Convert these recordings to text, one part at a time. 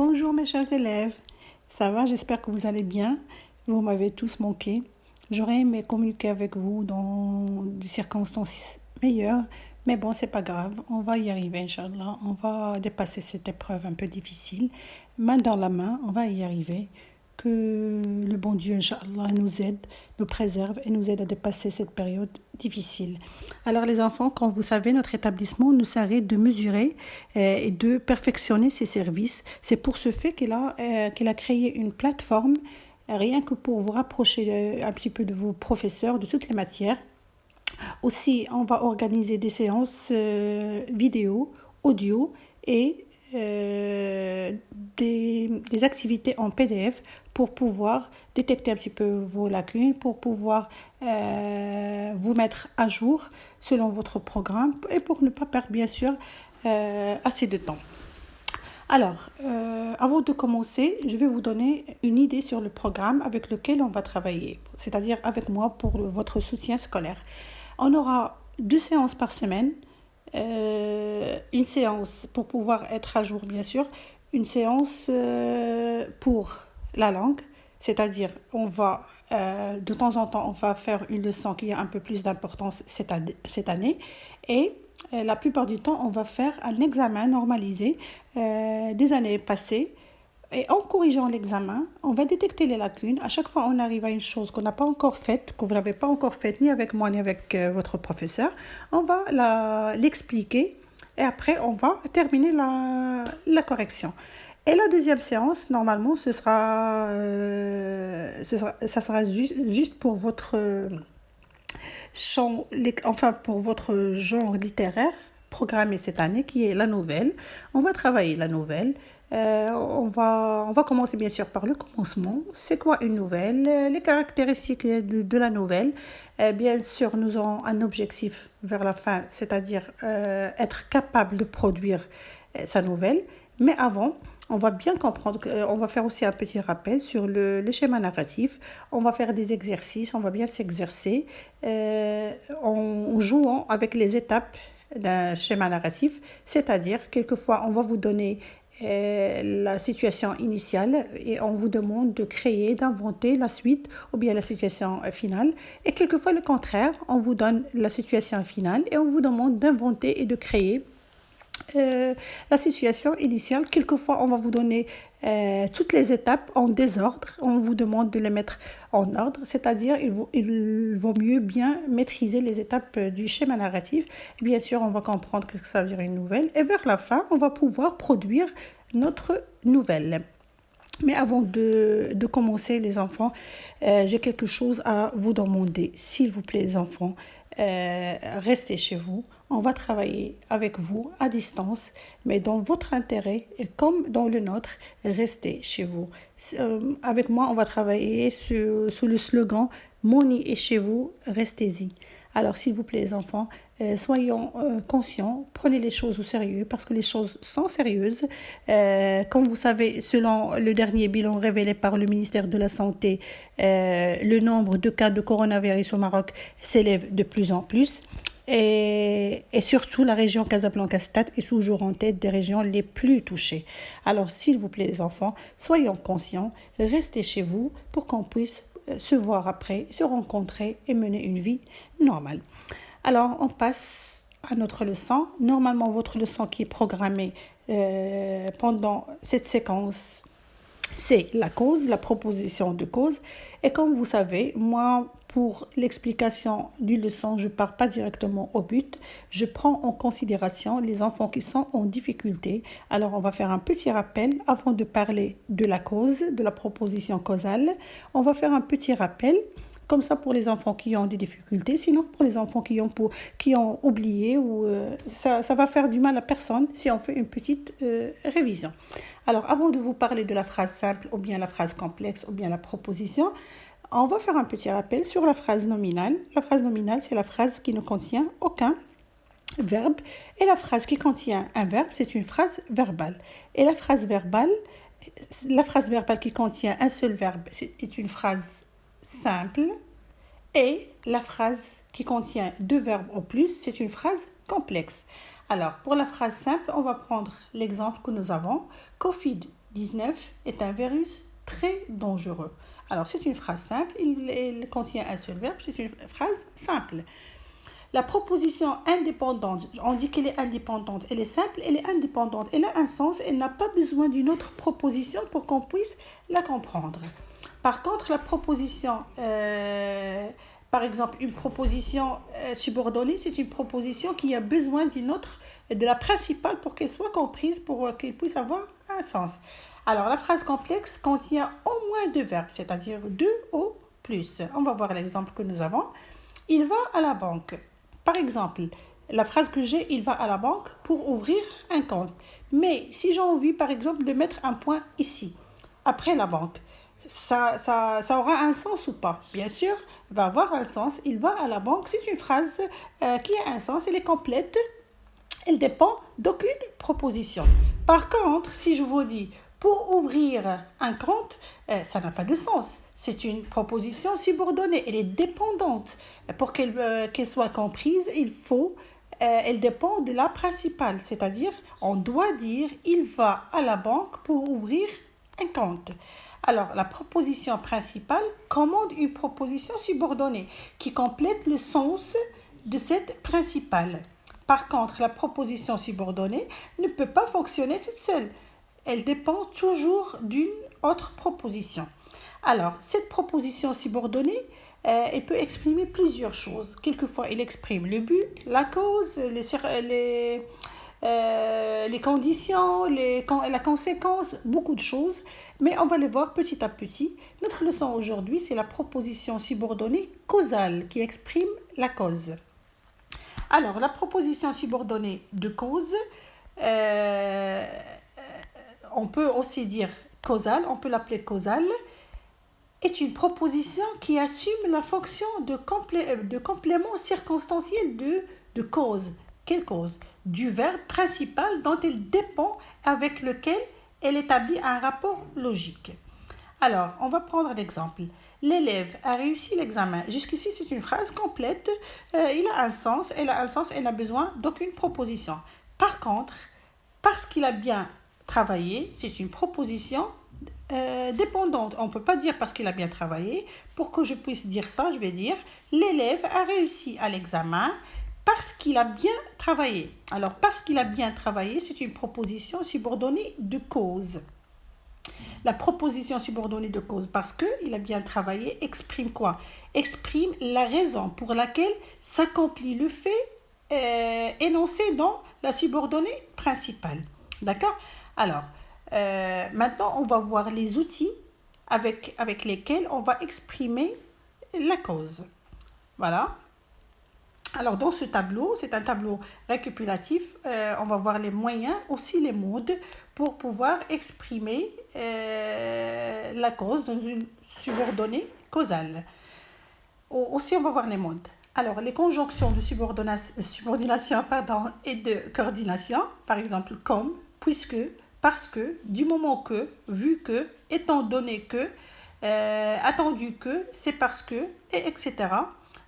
Bonjour mes chers élèves, ça va, j'espère que vous allez bien. Vous m'avez tous manqué. J'aurais aimé communiquer avec vous dans des circonstances meilleures, mais bon, c'est pas grave, on va y arriver, Inch'Allah. On va dépasser cette épreuve un peu difficile. Main dans la main, on va y arriver. Que le bon Dieu, Inch'Allah, nous aide, nous préserve et nous aide à dépasser cette période difficile. Alors les enfants, comme vous savez, notre établissement ne s'arrête de mesurer et de perfectionner ses services. C'est pour ce fait qu'il a créé une plateforme rien que pour vous rapprocher un petit peu de vos professeurs de toutes les matières. Aussi, on va organiser des séances vidéo, audio et des activités en PDF pour pouvoir détecter un petit peu vos lacunes, pour pouvoir vous mettre à jour selon votre programme et pour ne pas perdre bien sûr assez de temps. Alors, avant de commencer, je vais vous donner une idée sur le programme avec lequel on va travailler, c'est-à-dire avec moi pour votre soutien scolaire. On aura 2 séances par semaine, une séance pour pouvoir être à jour bien sûr, une séance pour la langue, c'est-à-dire on va de temps en temps on va faire une leçon qui a un peu plus d'importance cette année et la plupart du temps on va faire un examen normalisé des années passées. Et en corrigeant l'examen, on va détecter les lacunes. À chaque fois, on arrive à une chose qu'on n'a pas encore faite, que vous n'avez pas encore faite ni avec moi ni avec votre professeur. On va l'expliquer et après, on va terminer la correction. Et la deuxième séance, normalement, ça sera juste pour votre pour votre genre littéraire programmé cette année, qui est la nouvelle. On va travailler la nouvelle. On va commencer bien sûr par le commencement. C'est quoi une nouvelle? Les caractéristiques de la nouvelle. Bien sûr, nous aurons un objectif vers la fin, c'est-à-dire être capable de produire sa nouvelle. Mais avant, on va bien comprendre, on va faire aussi un petit rappel sur le schéma narratif. On va faire des exercices, on va bien s'exercer en jouant avec les étapes d'un schéma narratif. C'est-à-dire, quelquefois, on va vous donner la situation initiale et on vous demande de créer, d'inventer la suite ou bien la situation finale. Et quelquefois, le contraire, on vous donne la situation finale et on vous demande d'inventer et de créer la situation initiale. Quelquefois, on va vous donner toutes les étapes en désordre. On vous demande de les mettre en ordre, c'est-à-dire il vaut mieux bien maîtriser les étapes du schéma narratif. Bien sûr, on va comprendre ce que ça veut dire une nouvelle. Et vers la fin, on va pouvoir produire notre nouvelle. Mais avant de commencer, les enfants, j'ai quelque chose à vous demander. S'il vous plaît, les enfants, restez chez vous. On va travailler avec vous à distance, mais dans votre intérêt et comme dans le nôtre, restez chez vous. Avec moi, on va travailler sous le slogan « Mon nid est chez vous, restez-y ». Alors, s'il vous plaît, les enfants, soyons conscients, prenez les choses au sérieux parce que les choses sont sérieuses. Comme vous savez, selon le dernier bilan révélé par le ministère de la Santé, le nombre de cas de coronavirus au Maroc s'élève de plus en plus. Et surtout, la région Casablanca-Stade est toujours en tête des régions les plus touchées. Alors, s'il vous plaît, les enfants, soyons conscients, restez chez vous pour qu'on puisse se voir après, se rencontrer et mener une vie normale. Alors, on passe à notre leçon. Normalement, votre leçon qui est programmée pendant cette séquence, c'est la cause, la proposition de cause. Et comme vous savez, moi, pour l'explication d'une leçon, je ne pars pas directement au but. Je prends en considération les enfants qui sont en difficulté. Alors, on va faire un petit rappel avant de parler de la cause, de la proposition causale. On va faire un petit rappel. Comme ça pour les enfants qui ont des difficultés, sinon pour les enfants qui ont oublié, ou ça va faire du mal à personne si on fait une petite révision. Alors avant de vous parler de la phrase simple ou bien la phrase complexe ou bien la proposition, on va faire un petit rappel sur la phrase nominale. La phrase nominale, c'est la phrase qui ne contient aucun verbe et la phrase qui contient un verbe, c'est une phrase verbale. Et la phrase verbale qui contient un seul verbe, c'est une phrase simple, et la phrase qui contient 2 verbes ou plus, c'est une phrase complexe. Alors, pour la phrase simple, on va prendre l'exemple que nous avons. Kofid Covid-19 est un virus très dangereux. Alors, c'est une phrase simple, il contient un seul verbe, c'est une phrase simple. La proposition indépendante, on dit qu'elle est indépendante, elle est simple, elle est indépendante, elle a un sens, elle n'a pas besoin d'une autre proposition pour qu'on puisse la comprendre. Par contre, la proposition, par exemple, une proposition subordonnée, c'est une proposition qui a besoin d'une autre, de la principale pour qu'elle soit comprise, pour qu'elle puisse avoir un sens. Alors, la phrase complexe contient au moins deux verbes, c'est-à-dire deux ou plus. On va voir l'exemple que nous avons. Il va à la banque. Par exemple, la phrase que j'ai, il va à la banque pour ouvrir un compte. Mais si j'ai envie, par exemple, de mettre un point ici, après la banque, ça aura un sens ou pas? Bien sûr, il va avoir un sens. Il va à la banque, c'est une phrase qui a un sens, elle est complète, elle dépend d'aucune proposition. Par contre, si je vous dis pour ouvrir un compte, ça n'a pas de sens. C'est une proposition subordonnée, elle est dépendante. Pour qu'elle soit comprise, elle dépend de la principale, c'est-à-dire on doit dire il va à la banque pour ouvrir un compte. Alors, la proposition principale commande une proposition subordonnée qui complète le sens de cette principale. Par contre, la proposition subordonnée ne peut pas fonctionner toute seule. Elle dépend toujours d'une autre proposition. Alors, cette proposition subordonnée, elle peut exprimer plusieurs choses. Quelquefois, elle exprime le but, la cause, les conditions, la conséquence, beaucoup de choses. Mais on va les voir petit à petit. Notre leçon aujourd'hui, c'est la proposition subordonnée causale qui exprime la cause. Alors, la proposition subordonnée de cause, on peut aussi dire causale, on peut l'appeler causale, est une proposition qui assume la fonction de complément circonstanciel de cause. Quelle cause? Du verbe principal dont elle dépend, avec lequel elle établit un rapport logique. Alors, on va prendre l'exemple. L'élève a réussi l'examen. Jusqu'ici, c'est une phrase complète. Il a un sens, elle a un sens, elle n'a besoin d'aucune proposition. Par contre, parce qu'il a bien travaillé, c'est une proposition dépendante. On ne peut pas dire parce qu'il a bien travaillé. Pour que je puisse dire ça, je vais dire l'élève a réussi à l'examen parce qu'il a bien travaillé. Alors, parce qu'il a bien travaillé, c'est une proposition subordonnée de cause. La proposition subordonnée de cause, parce qu'il a bien travaillé, exprime quoi? Exprime la raison pour laquelle s'accomplit le fait énoncé dans la subordonnée principale. D'accord? Alors, maintenant, on va voir les outils avec lesquels on va exprimer la cause. Voilà. Alors, dans ce tableau, c'est un tableau récapitulatif. On va voir les moyens, aussi les modes, pour pouvoir exprimer la cause dans une subordonnée causale. Aussi, on va voir les modes. Alors, les conjonctions de subordination et de coordination, par exemple, comme, puisque, parce que, du moment que, vu que, étant donné que, attendu que, c'est parce que, et etc.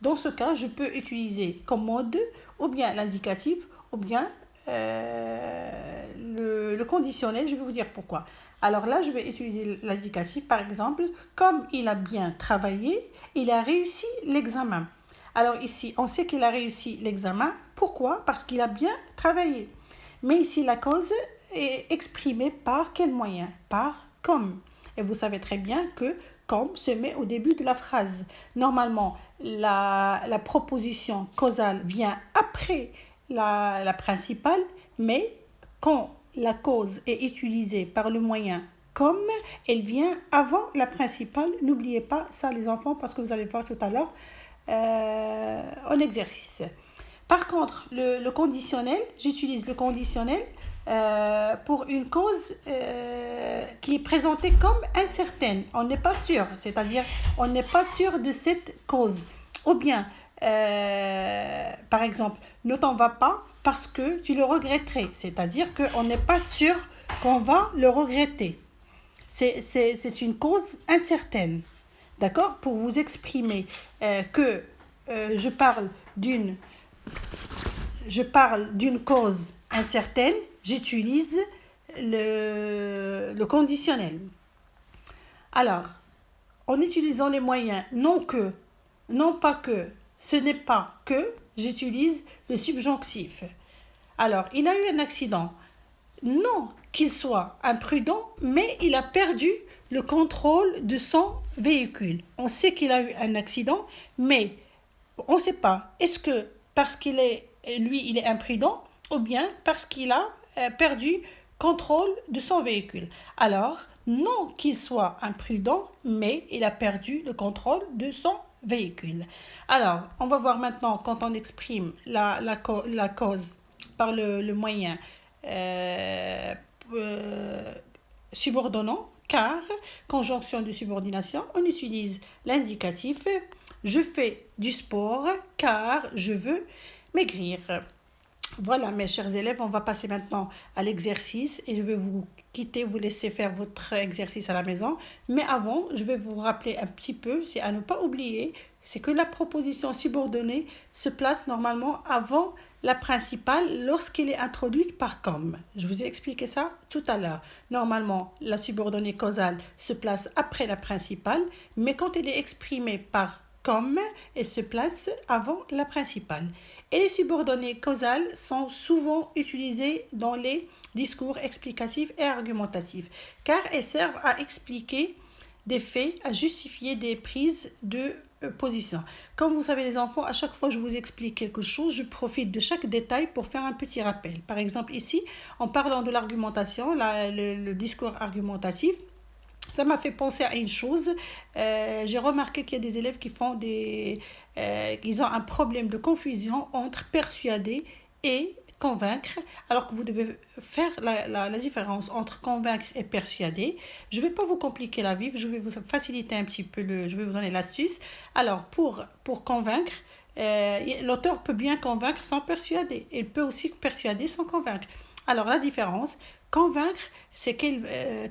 Dans ce cas, je peux utiliser comme mode ou bien l'indicatif ou bien le conditionnel. Je vais vous dire pourquoi. Alors là, je vais utiliser l'indicatif. Par exemple, comme il a bien travaillé, il a réussi l'examen. Alors ici, on sait qu'il a réussi l'examen. Pourquoi? Parce qu'il a bien travaillé. Mais ici, la cause est exprimée par quel moyen? Par comme. Et vous savez très bien que comme se met au début de la phrase. Normalement, la proposition causale vient après la principale, mais quand la cause est utilisée par le moyen comme, elle vient avant la principale. N'oubliez pas ça, les enfants, parce que vous allez voir tout à l'heure en exercice. Par contre, le conditionnel, j'utilise le conditionnel pour une cause qui est présentée comme incertaine. On n'est pas sûr, c'est-à-dire on n'est pas sûr de cette cause. Ou bien, par exemple, ne t'en va pas parce que tu le regretterais. C'est-à-dire qu'on n'est pas sûr qu'on va le regretter. C'est une cause incertaine. D'accord? Pour vous exprimer que je parle d'une cause incertaine, j'utilise le le conditionnel. Alors, en utilisant les moyens non que, non pas que, ce n'est pas que, j'utilise le subjonctif. Alors, il a eu un accident. Non qu'il soit imprudent, mais il a perdu le contrôle de son véhicule. On sait qu'il a eu un accident, mais on ne sait pas. Est-ce que parce qu'il est, lui, il est imprudent, ou bien parce qu'il a perdu contrôle de son véhicule. Alors, non qu'il soit imprudent, mais il a perdu le contrôle de son véhicule. Alors, on va voir maintenant quand on exprime la cause par le moyen euh, euh, subordonnant, car, conjonction de subordination, on utilise l'indicatif je fais du sport car je veux maigrir. Voilà, mes chers élèves, on va passer maintenant à l'exercice et je vais vous quitter, vous laisser faire votre exercice à la maison. Mais avant, je vais vous rappeler un petit peu, c'est à ne pas oublier, c'est que la proposition subordonnée se place normalement avant la principale lorsqu'elle est introduite par comme. Je vous ai expliqué ça tout à l'heure. Normalement, la subordonnée causale se place après la principale, mais quand elle est exprimée par comme, elle se place avant la principale. Et les subordonnées causales sont souvent utilisées dans les discours explicatifs et argumentatifs, car elles servent à expliquer des faits, à justifier des prises de position. Comme vous savez les enfants, à chaque fois que je vous explique quelque chose, je profite de chaque détail pour faire un petit rappel. Par exemple ici, en parlant de l'argumentation, le discours argumentatif, ça m'a fait penser à une chose. J'ai remarqué qu'il y a des élèves qui font ils ont un problème de confusion entre persuader et convaincre, alors que vous devez faire la différence entre convaincre et persuader. Je ne vais pas vous compliquer la vie, je vais vous faciliter un petit peu, je vais vous donner l'astuce. Alors, pour convaincre, l'auteur peut bien convaincre sans persuader. Il peut aussi persuader sans convaincre. Alors, la différence, convaincre, c'est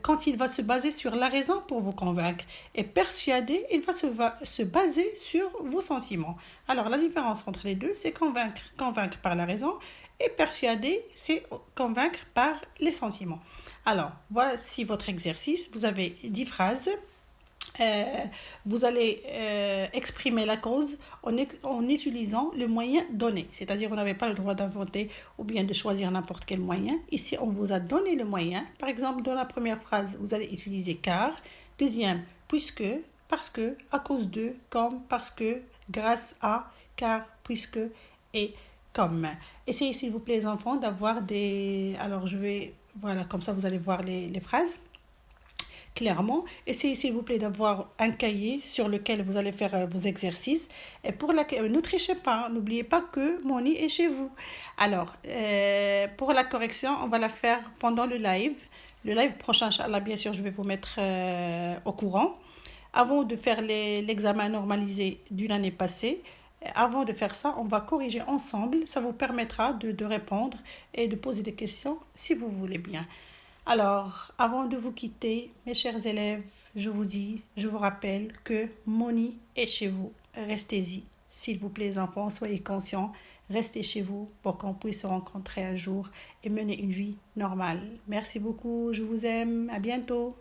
quand il va se baser sur la raison pour vous convaincre. Et persuader, il va se baser sur vos sentiments. Alors, la différence entre les deux, c'est convaincre par la raison, et persuader, c'est convaincre par les sentiments. Alors, voici votre exercice. Vous avez 10 phrases. Vous allez exprimer la cause en utilisant le moyen donné. C'est-à-dire, vous n'avez pas le droit d'inventer ou bien de choisir n'importe quel moyen. Ici, on vous a donné le moyen. Par exemple, dans la première phrase, vous allez utiliser car. Deuxième, puisque, parce que, à cause de, comme, parce que, grâce à, car, puisque et comme. Essayez, s'il vous plaît, les enfants, d'avoir des... Alors, voilà, comme ça, vous allez voir les phrases clairement. Essayez s'il vous plaît d'avoir un cahier sur lequel vous allez faire vos exercices. Et ne trichez pas, n'oubliez pas que Moni est chez vous. Alors, pour la correction, on va la faire pendant le live. Le live prochain, Inch'Allah, bien sûr, je vais vous mettre au courant. Avant de faire l'examen normalisé d'une année passée, avant de faire ça, on va corriger ensemble. Ça vous permettra de répondre et de poser des questions si vous voulez bien. Alors, avant de vous quitter, mes chers élèves, je vous rappelle que Moni est chez vous. Restez-y. S'il vous plaît, les enfants, soyez conscients. Restez chez vous pour qu'on puisse se rencontrer un jour et mener une vie normale. Merci beaucoup. Je vous aime. À bientôt.